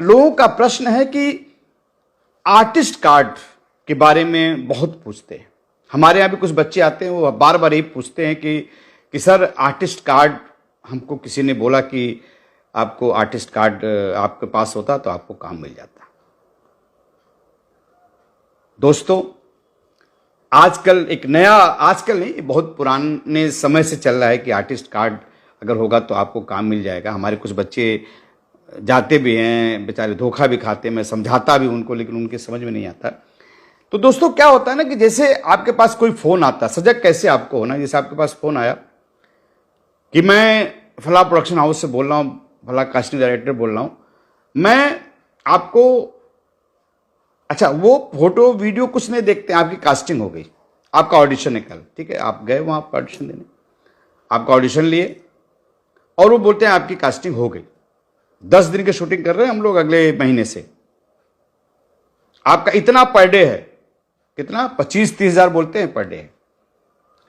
लोगों का प्रश्न है कि आर्टिस्ट कार्ड के बारे में बहुत पूछते हैं। हमारे यहाँ भी कुछ बच्चे आते हैं, वो बार बार यही पूछते हैं कि सर आर्टिस्ट कार्ड, हमको किसी ने बोला कि आपको आर्टिस्ट कार्ड आपके पास होता तो आपको काम मिल जाता। दोस्तों, आजकल एक नया, आजकल नहीं, बहुत पुराने समय से चल रहा है कि आर्टिस्ट कार्ड अगर होगा तो आपको काम मिल जाएगा। हमारे कुछ बच्चे जाते भी हैं, बेचारे धोखा भी खाते हैं, मैं समझाता भी उनको, लेकिन उनके समझ में नहीं आता। तो दोस्तों क्या होता है ना कि जैसे आपके पास कोई फोन आता, सजग कैसे आपको होना, जैसे आपके पास फोन आया कि मैं फला प्रोडक्शन हाउस से बोल रहा हूं, फला कास्टिंग डायरेक्टर बोल रहा हूं, मैं आपको, अच्छा वो फोटो वीडियो कुछ नहीं देखते, आपकी कास्टिंग हो गई, आपका ऑडिशन है कल, ठीक है, आप गए वहां आपका ऑडिशन देने, आपका ऑडिशन लिए और वो बोलते हैं आपकी कास्टिंग हो गई। 10 दिन की शूटिंग कर रहे हैं हम लोग अगले महीने से, आपका इतना पर डे है, कितना 25-30 हजार बोलते हैं पर डे है।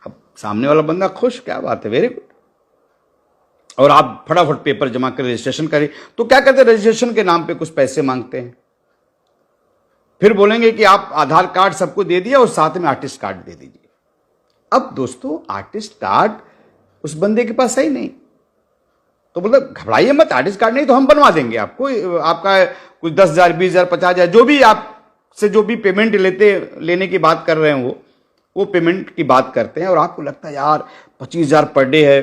अब सामने वाला बंदा खुश, क्या बात है, वेरी गुड, और आप फटाफट पेपर जमा कर रजिस्ट्रेशन करें। तो क्या कहते हैं, रजिस्ट्रेशन के नाम पे कुछ पैसे मांगते हैं, फिर बोलेंगे कि आप आधार कार्ड सबको दे दिया और साथ में आर्टिस्ट कार्ड दे दीजिए। अब दोस्तों आर्टिस्ट कार्ड उस बंदे के पास है ही नहीं, तो मतलब घबराइए मत, आर्टिस्ट कार्ड नहीं तो हम बनवा देंगे आपको, आपका कुछ 10,000 20,000 50,000 जो भी आपसे जो भी पेमेंट लेने की बात कर रहे हैं वो पेमेंट की बात करते हैं। और आपको लगता है यार 25,000 पर डे है,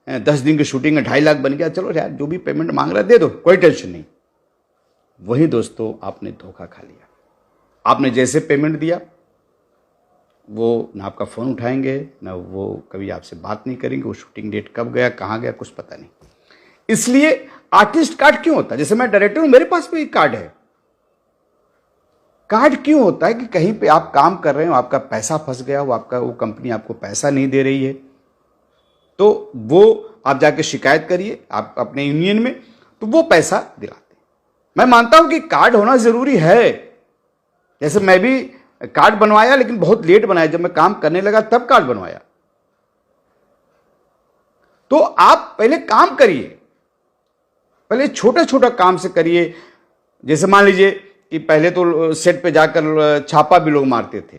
10 दिन की शूटिंग है, 2.5 लाख बन गया, चलो यार जो भी पेमेंट मांग रहा है दे दो, कोई टेंशन नहीं। वही दोस्तों आपने धोखा खा लिया। आपने जैसे पेमेंट दिया, वो ना आपका फोन उठाएंगे, ना वो कभी आपसे बात नहीं करेंगे, वो शूटिंग डेट कब गया कहां गया कुछ पता नहीं। इसलिए आर्टिस्ट कार्ड क्यों होता है, जैसे मैं डायरेक्टर हूं, मेरे पास भी एक कार्ड है। कार्ड क्यों होता है कि कहीं पे आप काम कर रहे हो, आपका पैसा फंस गया हो, आपका वो कंपनी आपको पैसा नहीं दे रही है, तो वो आप जाके शिकायत करिए आप अपने यूनियन में, तो वो पैसा दिलाते। मैं मानता हूं कि कार्ड होना जरूरी है, जैसे मैं भी कार्ड बनवाया लेकिन बहुत लेट बनाया, जब मैं काम करने लगा तब कार्ड बनवाया। तो आप पहले काम करिए, पहले छोटा छोटा काम से करिए। जैसे मान लीजिए कि पहले तो सेट पे जाकर छापा भी लोग मारते थे,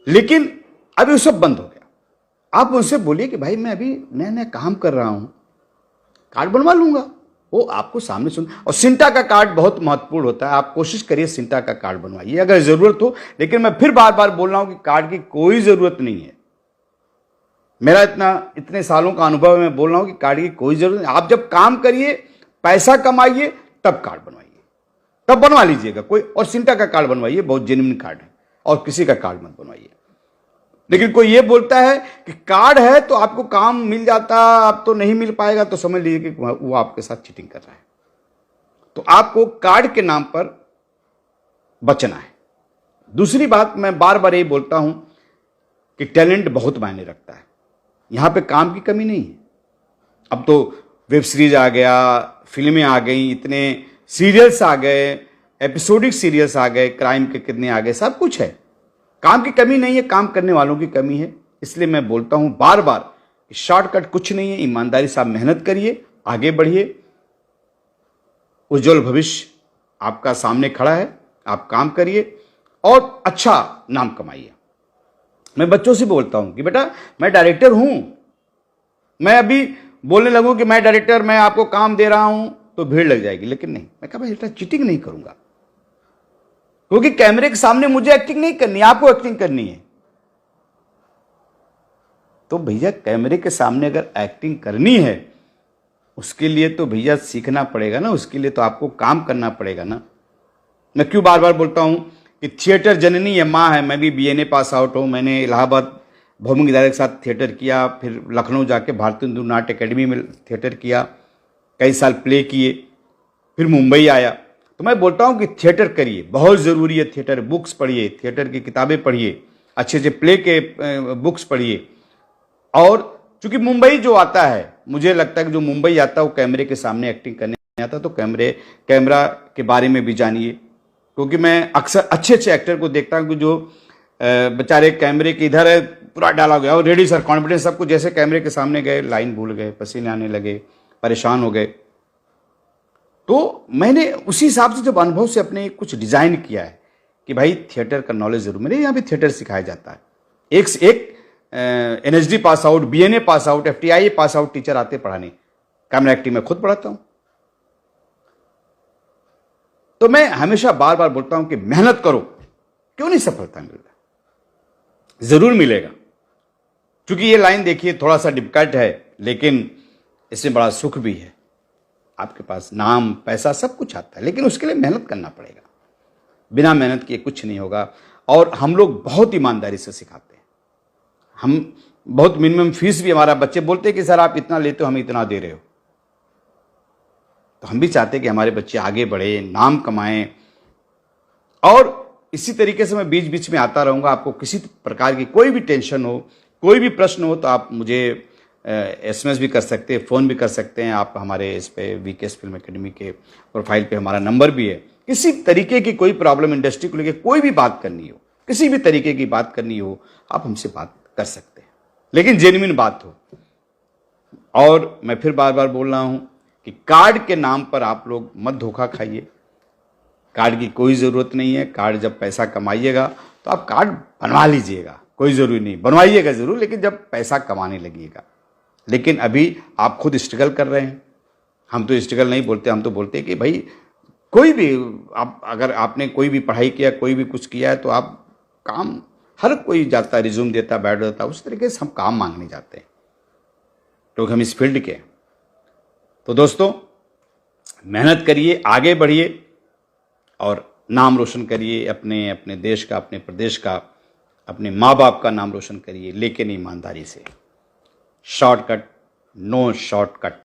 लेकिन अभी वो सब बंद हो गया। आप उनसे बोलिए कि भाई मैं अभी नया नया काम कर रहा हूं, कार्ड बनवा लूंगा, वो आपको सामने सुन। और सिंटा का कार्ड बहुत महत्वपूर्ण होता है, आप कोशिश करिए सिंटा का कार्ड बनवाइए अगर जरूरत हो। लेकिन मैं फिर बार बार बोल रहा हूं कि कार्ड की कोई जरूरत नहीं है, मेरा इतने सालों का अनुभव है, मैं बोल रहा हूं कि कार्ड की कोई जरूरत नहीं। आप जब काम करिए, पैसा कमाइए, तब कार्ड बनवाइए, तब बनवा लीजिएगा कोई, और सिंटा का कार्ड बनवाइए, बहुत जेन्युइन कार्ड है, और किसी का कार्ड मत बनवाइए। लेकिन कोई ये बोलता है कि कार्ड है तो आपको काम मिल जाता, अब तो नहीं मिल पाएगा, तो समझ लीजिए कि वो आपके साथ चीटिंग कर रहा है। तो आपको कार्ड के नाम पर बचना है। दूसरी बात, मैं बार बार यही बोलता हूं कि टैलेंट बहुत मायने रखता है, यहां पे काम की कमी नहीं है। अब तो वेब सीरीज आ गया, फिल्में आ गई, इतने सीरियल्स आ गए, एपिसोडिक सीरियल्स आ गए, क्राइम के कितने आ गए, सब कुछ है, काम की कमी नहीं है, काम करने वालों की कमी है। इसलिए मैं बोलता हूं बार बार कि शॉर्टकट कुछ नहीं है, ईमानदारी से आप मेहनत करिए, आगे बढ़िए, उज्जवल भविष्य आपका सामने खड़ा है, आप काम करिए और अच्छा नाम कमाइए। मैं बच्चों से बोलता हूं कि बेटा मैं डायरेक्टर हूं, मैं अभी बोलने लगूं कि मैं डायरेक्टर, मैं आपको काम दे रहा हूं, तो भीड़ लग जाएगी। लेकिन नहीं, मैं कहा बेटा चीटिंग नहीं करूंगा, क्योंकि कैमरे के सामने मुझे एक्टिंग नहीं करनी, आपको एक्टिंग करनी है। तो भैया कैमरे के सामने अगर एक्टिंग करनी है, उसके लिए तो भैया सीखना पड़ेगा ना, उसके लिए तो आपको काम करना पड़ेगा ना। मैं क्यों बार बार बोलता हूं कि थिएटर जननी ये माँ है। मैं भी बीएनए पास आउट हूं, मैंने इलाहाबाद भौमिक विद्यालय के साथ थिएटर किया, फिर लखनऊ जाके भारतीय हिंदू नाट्य अकेडमी में थिएटर किया, कई साल प्ले किए, फिर मुंबई आया। तो मैं बोलता हूं कि थिएटर करिए, बहुत जरूरी है थिएटर, बुक्स पढ़िए, थिएटर की किताबें पढ़िए, अच्छे से प्ले के बुक्स पढ़िए। और चूंकि मुंबई जो आता है, मुझे लगता है कि जो मुंबई आता है वो कैमरे के सामने एक्टिंग करने आता है, तो कैमरा के बारे में भी जानिए। क्योंकि मैं अक्सर अच्छे अच्छे एक्टर को देखता हूं कि जो बेचारे कैमरे के इधर है, पूरा डाला गया और रेडी सर, कॉन्फिडेंस सब कुछ, जैसे कैमरे के सामने गए लाइन भूल गए, पसीने आने लगे, परेशान हो गए। तो मैंने उसी हिसाब से जब अनुभव से अपने कुछ डिजाइन किया है कि भाई थिएटर का नॉलेज जरूर, मेरे यहाँ भी थिएटर सिखाया जाता है। एक से एक NSD pass out, BNA pass out, FTIA pass out teacher आते पढ़ाने। कैमरा एक्टिंग में खुद पढ़ाता हूं। तो मैं हमेशा बार बार बोलता हूं कि मेहनत करो, क्यों नहीं सफलता मिल रहा, जरूर मिलेगा। क्योंकि ये लाइन देखिए थोड़ा सा डिफिकल्ट है, लेकिन इसमें बड़ा सुख भी है। आपके पास नाम, पैसा सब कुछ आता है, लेकिन उसके लिए मेहनत करना पड़ेगा। बिना मेहनत किए कुछ नहीं होगा। और हम लोग बहुत ईमानदारी से सिखाते हैं। हम बहुत मिनिमम फीस भी, हमारा बच्चे बोलते हैं कि सर आप इतना लेते हो, हम इतना दे रहे हो। तो हम भी चाहते हैं कि हमारे बच्चे आगे बढ़े, नाम कमाएं। और इसी तरीके से मैं बीच बीच में आता रहूंगा। आपको किसी प्रकार की कोई भी टेंशन हो, कोई भी प्रश्न हो, तो आप मुझे SMS भी कर सकते हैं, फ़ोन भी कर सकते हैं। आप हमारे इस पे VKS फिल्म एकेडमी के प्रोफाइल पे हमारा नंबर भी है। किसी तरीके की कोई प्रॉब्लम, इंडस्ट्री को लेकर कोई भी बात करनी हो, किसी भी तरीके की बात करनी हो, आप हमसे बात कर सकते हैं, लेकिन जेन्युइन बात हो। और मैं फिर बार बार बोल रहा हूं कि कार्ड के नाम पर आप लोग मत धोखा खाइए। कार्ड की कोई ज़रूरत नहीं है। कार्ड जब पैसा कमाइएगा तो आप कार्ड बनवा लीजिएगा, कोई ज़रूरी नहीं, बनवाइएगा ज़रूर, लेकिन जब पैसा कमाने लगिएगा। लेकिन अभी आप खुद स्ट्रगल कर रहे हैं। हम तो स्ट्रगल नहीं बोलते, हम तो बोलते हैं कि भाई कोई भी, आप अगर आपने कोई भी पढ़ाई किया, कोई भी कुछ किया है, तो आप काम, हर कोई जाता है, रिज्यूम देता, बैठ जाता है, उस तरीके से हम काम मांगने जाते हैं, क्योंकि हम इस फील्ड के हैं। तो दोस्तों, मेहनत करिए, आगे बढ़िए और नाम रोशन करिए, अपने अपने देश का, अपने प्रदेश का, अपने माँ बाप का नाम रोशन करिए, लेकिन ईमानदारी से। Shortcut, no shortcut.